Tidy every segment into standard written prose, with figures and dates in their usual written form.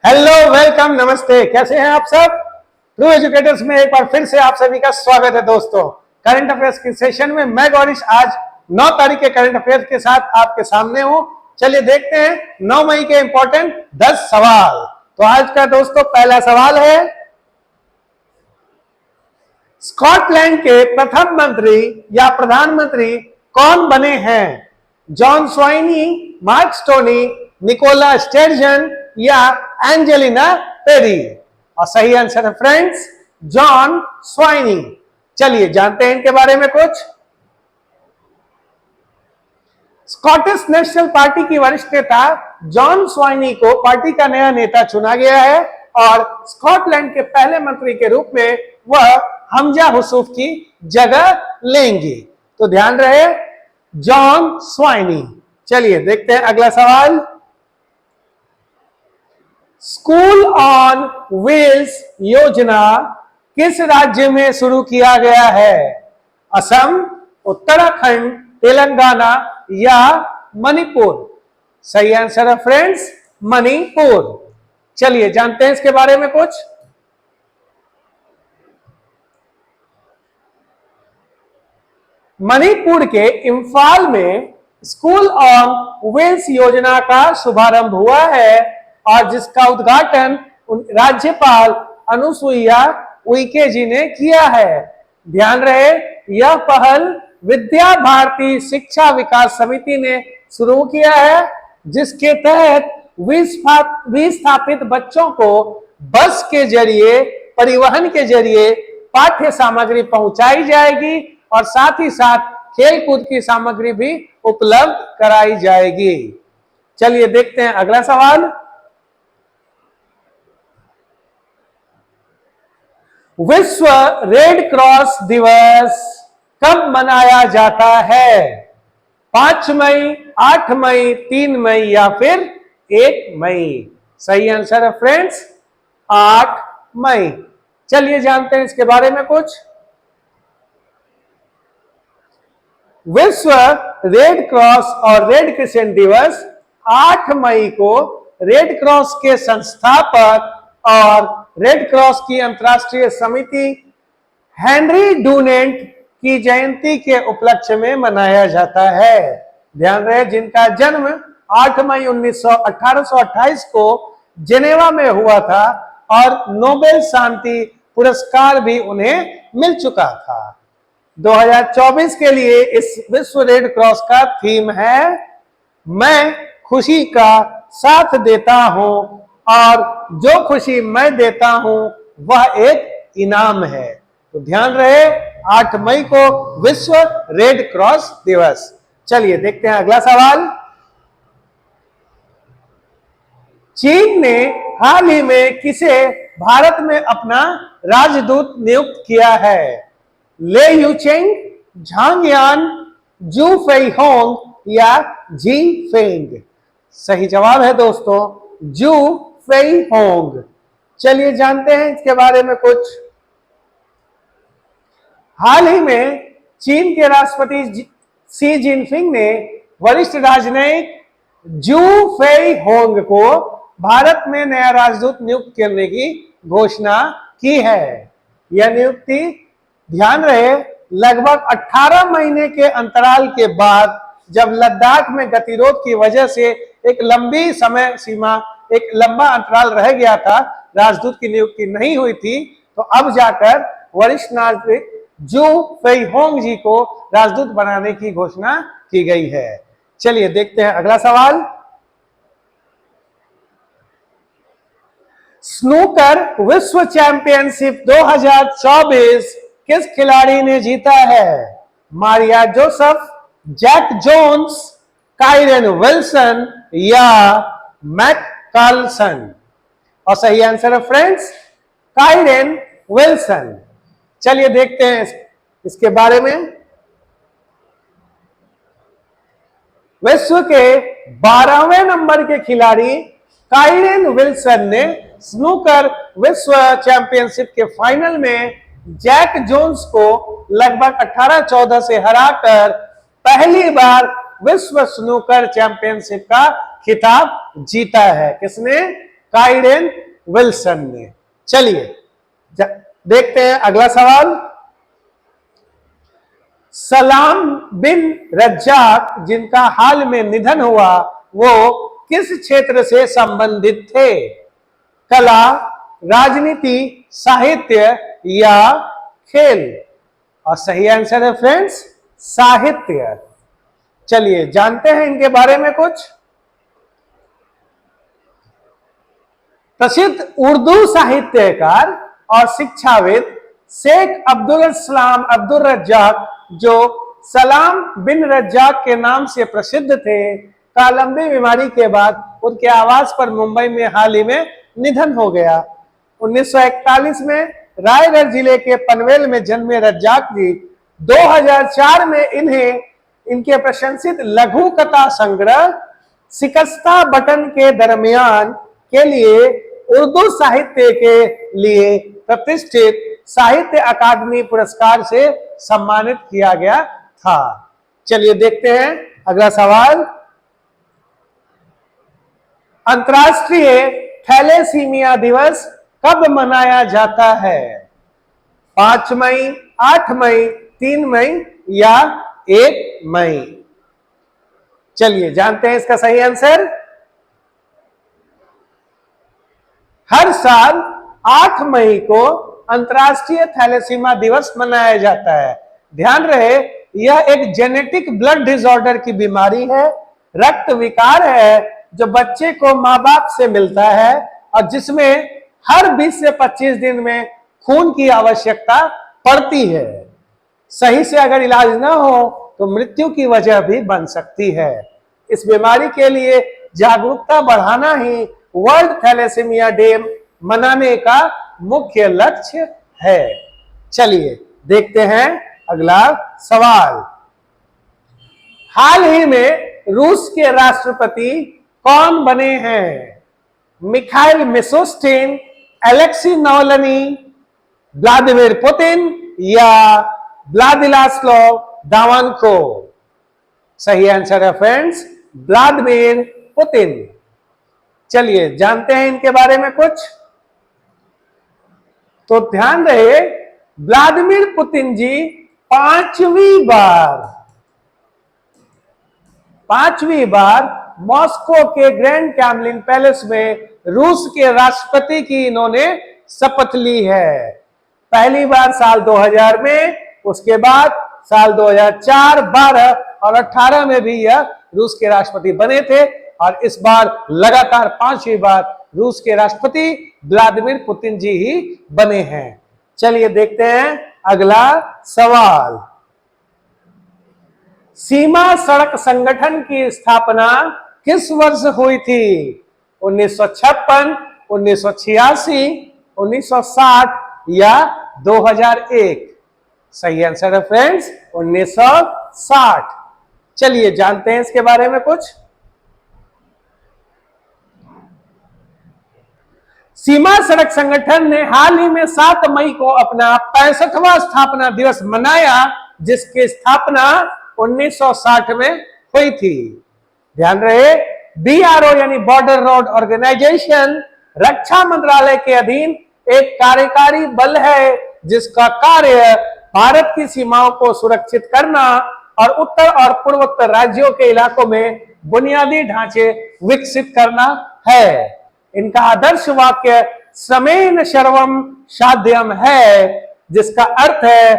Hello, welcome, नमस्ते। कैसे हैं आप सब? ट्रू एजुकेटर्स में एक बार फिर से आप सभी का स्वागत है दोस्तों। करंट अफेयर्स के सेशन में मैं गौरीश आज 9 तारीख के करंट अफेयर्स के साथ आपके सामने हूं। चलिए देखते हैं 9 मई के इंपॉर्टेंट 10 सवाल। तो आज का दोस्तों पहला सवाल है, स्कॉटलैंड के प्रथम मंत्री या प्रधानमंत्री कौन बने हैं? जॉन स्वाइनी, मार्क स्टोनी, निकोला स्टर्जन या एंजेलिना पेरी? और सही आंसर है फ्रेंड्स, जॉन स्वाइनी। चलिए जानते हैं इनके बारे में कुछ। स्कॉटिश नेशनल पार्टी की वरिष्ठ नेता जॉन स्वाइनी को पार्टी का नया नेता चुना गया है और स्कॉटलैंड के पहले मंत्री के रूप में वह हमजा हुसूफ की जगह लेंगे। तो ध्यान रहे, जॉन स्वाइनी। चलिए देखते हैं अगला सवाल। स्कूल ऑन व्हील्स योजना किस राज्य में शुरू किया गया है? असम, उत्तराखंड, तेलंगाना या मणिपुर? सही आंसर है फ्रेंड्स, मणिपुर। चलिए जानते हैं इसके बारे में कुछ। मणिपुर के इंफाल में स्कूल ऑन व्हील्स योजना का शुभारंभ हुआ है और जिसका उद्घाटन राज्यपाल अनुसुईया उइके जी ने किया है। ध्यान रहे, यह पहल विद्या भारती शिक्षा विकास समिति ने शुरू किया है, जिसके तहत विस्थापित बच्चों को बस के जरिए, परिवहन के जरिए पाठ्य सामग्री पहुंचाई जाएगी और साथ ही साथ खेलकूद की सामग्री भी उपलब्ध कराई जाएगी। चलिए देखते हैं अगला सवाल। विश्व रेड क्रॉस दिवस कब मनाया जाता है? 5 मई, 8 मई, 3 मई या फिर 1 मई? सही आंसर है फ्रेंड्स, 8 मई। चलिए जानते हैं इसके बारे में कुछ। विश्व रेड क्रॉस और रेड क्रिसेंट दिवस 8 मई को रेड क्रॉस के संस्थापक और रेड क्रॉस की अंतर्राष्ट्रीय समिति हेनरी डुनेंट की जयंती के उपलक्ष्य में मनाया जाता है। ध्यान रहे, जिनका जन्म 8 मई 1828 को जेनेवा में हुआ था और नोबेल शांति पुरस्कार भी उन्हें मिल चुका था। 2024 के लिए इस विश्व रेड क्रॉस का थीम है, मैं खुशी का साथ देता हूं और जो खुशी मैं देता हूं वह एक इनाम है। तो ध्यान रहे, 8 मई को विश्व रेड क्रॉस दिवस। चलिए देखते हैं अगला सवाल। चीन ने हाल ही में किसे भारत में अपना राजदूत नियुक्त किया है? ले यूचेंग, झांग यान, जू फेई होंग या जी फेंग? सही जवाब है दोस्तों, जू फेई होंग। चलिए जानते हैं इसके बारे में कुछ। हाल ही में चीन के राष्ट्रपति शी जिनपिंग ने वरिष्ठ राजनयिक जू फेई होंग को भारत में नया राजदूत नियुक्त करने की घोषणा की है। यह नियुक्ति, ध्यान रहे, लगभग 18 महीने के अंतराल के बाद, जब लद्दाख में गतिरोध की वजह से एक लंबी समय सीमा, एक लंबा अंतराल रह गया था, राजदूत की नियुक्ति नहीं हुई थी, तो अब जाकर वरिष्ठ नागरिक जू फेई होंग जी को राजदूत बनाने की घोषणा की गई है। चलिए देखते हैं अगला सवाल। स्नूकर विश्व चैंपियनशिप 2024 किस खिलाड़ी ने जीता है? Maria Joseph, Jack Jones, Kieran Wilson या मैट कार्लसन? और सही आंसर है फ्रेंड्स, काइरन विल्सन। चलिए देखते हैं इसके बारे में। विश्व के 12वें नंबर के खिलाड़ी काइरन विल्सन ने स्नूकर विश्व चैंपियनशिप के फाइनल में जैक जोन्स को लगभग 18-14 से हराकर पहली बार विश्व स्नूकर चैंपियनशिप का खिताब जीता है। किसने? काइडेन विल्सन ने। चलिए देखते हैं अगला सवाल। सलाम बिन रज्जाक जिनका हाल में निधन हुआ वो किस क्षेत्र से संबंधित थे? कला, राजनीति, साहित्य या खेल? और सही आंसर है फ्रेंड्स साहित्य। चलिए जानते हैं इनके बारे में कुछ। प्रसिद्ध उर्दू साहित्यकार और शिक्षाविद शेख अब्दुल इस्लाम अब्दुल रज्जाक, जो सलाम बिन रज्जाक के नाम से प्रसिद्ध थे, का लंबी बीमारी के बाद उनके आवास पर मुंबई में हाल ही में निधन हो गया। 1941 में रायगढ़ जिले के पनवेल में जन्मे रज्जाक जी 2004 में इनके प्रशंसित लघु कथा संग्रह शिकस्ता बटन के दरमियान के लिए उर्दू साहित्य के लिए प्रतिष्ठित साहित्य अकादमी पुरस्कार से सम्मानित किया गया था। चलिए देखते हैं अगला सवाल। अंतर्राष्ट्रीय थैलेसीमिया दिवस कब मनाया जाता है? 5 मई, 8 मई, 3 मई या 1 मई? चलिए जानते हैं इसका सही आंसर। हर साल 8 मई को अंतर्राष्ट्रीय थैलेसीमिया दिवस मनाया जाता है। ध्यान रहे यह एक जेनेटिक ब्लड डिसऑर्डर की बीमारी है, रक्त विकार है जो बच्चे को मां बाप से मिलता है और जिसमें हर 20 से 25 दिन में खून की आवश्यकता पड़ती है। सही से अगर इलाज ना हो तो मृत्यु की वजह भी बन सकती है। इस बीमारी के लिए जागरूकता बढ़ाना ही वर्ल्ड थैलेसीमिया डे मनाने का मुख्य लक्ष्य है। चलिए देखते हैं अगला सवाल। हाल ही में रूस के राष्ट्रपति कौन बने हैं? Mikhail Mishustin, Alexei Navalny, Vladimir Putin या व्लादिस्लाव दावनको? सही आंसर है फ्रेंड्स व्लादिमीर पुतिन। चलिए जानते हैं इनके बारे में कुछ। तो ध्यान रहे व्लादिमीर पुतिन जी पांचवी बार मॉस्को के ग्रैंड कैमलिन पैलेस में रूस के राष्ट्रपति की इन्होंने शपथ ली है। पहली बार साल 2000 में, उसके बाद साल 2004, 12 और 18 में भी यह रूस के राष्ट्रपति बने थे और इस बार लगातार 5वीं बार रूस के राष्ट्रपति व्लादिमीर पुतिन जी ही बने हैं। चलिए देखते हैं अगला सवाल। सीमा सड़क संगठन की स्थापना किस वर्ष हुई थी? 1956, 1986, 1960 या 2001? सही आंसर है फ्रेंड्स 1960। चलिए जानते हैं इसके बारे में कुछ। सीमा सड़क संगठन ने हाल ही में 7 मई को अपना 65वां स्थापना दिवस मनाया, जिसकी स्थापना 1960 में हुई थी। ध्यान रहे BRO यानी बॉर्डर रोड ऑर्गेनाइजेशन रक्षा मंत्रालय के अधीन एक कार्यकारी बल है जिसका कार्य भारत की सीमाओं को सुरक्षित करना और उत्तर और पूर्वोत्तर राज्यों के इलाकों में बुनियादी ढांचे विकसित करना है। इनका आदर्श वाक्य श्रमेण सर्वम साध्यम है, जिसका अर्थ है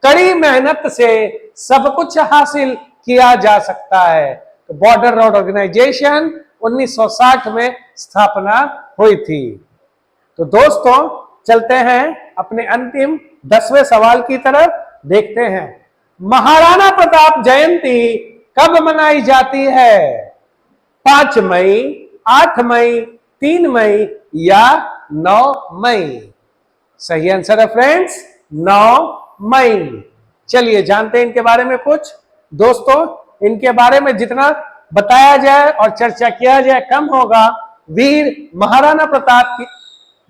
कड़ी मेहनत से सब कुछ हासिल किया जा सकता है। तो बॉर्डर रोड ऑर्गेनाइजेशन 1960 में स्थापना हुई थी। तो दोस्तों चलते हैं अपने अंतिम 10वें सवाल की तरफ। देखते हैं महाराणा प्रताप जयंती कब मनाई जाती है? 5 मई, 8 मई, 3 मई या 9 मई? सही आंसर है फ्रेंड्स 9 मई। चलिए जानते हैं इनके बारे में कुछ। दोस्तों इनके बारे में जितना बताया जाए और चर्चा किया जाए कम होगा। वीर महाराणा प्रताप की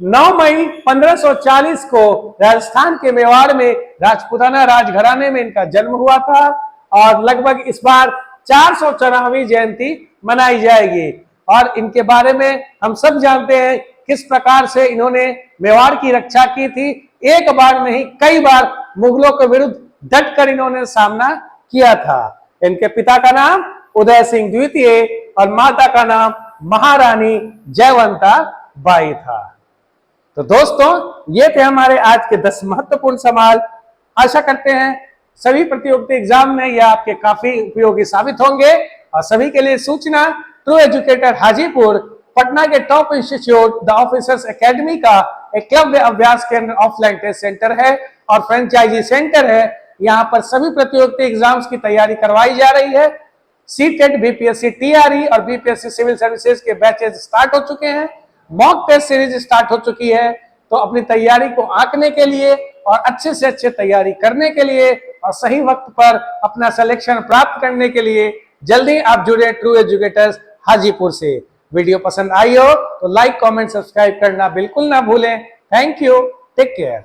9 मई 1540 को राजस्थान के मेवाड़ में राजपूताना राजघराने में इनका जन्म हुआ था और लगभग इस बार 494वीं जयंती मनाई जाएगी। और इनके बारे में हम सब जानते हैं किस प्रकार से इन्होंने मेवाड़ की रक्षा की थी। एक बार नहीं कई बार मुगलों के विरुद्ध डटकर इन्होंने सामना किया था। इनके पिता का नाम उदय सिंह द्वितीय और माता का नाम महारानी जयवंता बाई था। तो दोस्तों, ये थे हमारे आज के 10 महत्वपूर्ण सवाल। आशा करते हैं सभी प्रतियोगिता एग्जाम में ये आपके काफी उपयोगी साबित होंगे। और सभी के लिए सूचना, ट्रू एजुकेटर हाजीपुर पटना के top institute the officers academy का एक क्लब अभ्यास केंद्र ऑफलाइन टेस्ट सेंटर है और फ्रेंचाइजी सेंटर है। यहाँ पर सभी प्रतियोगिता एग्जाम्स की तैयारी करवाई जा रही है। सीटेट, बीपीएससी टीआरई और बीपीएससी सिविल सर्विसेज के बैचेस स्टार्ट हो चुके हैं। मॉक टेस्ट सीरीज स्टार्ट हो चुकी है। तो अपनी तैयारी को आंकने के लिए और अच्छे से अच्छे तैयारी करने के लिए और सही वक्त पर अपना सिलेक्शन प्राप्त करने के लिए जल्दी आप जुड़े ट्रू एजुकेटर्स हाजीपुर से। वीडियो पसंद आई हो तो लाइक, कमेंट, सब्सक्राइब करना बिल्कुल ना भूलें। Thank you, take care.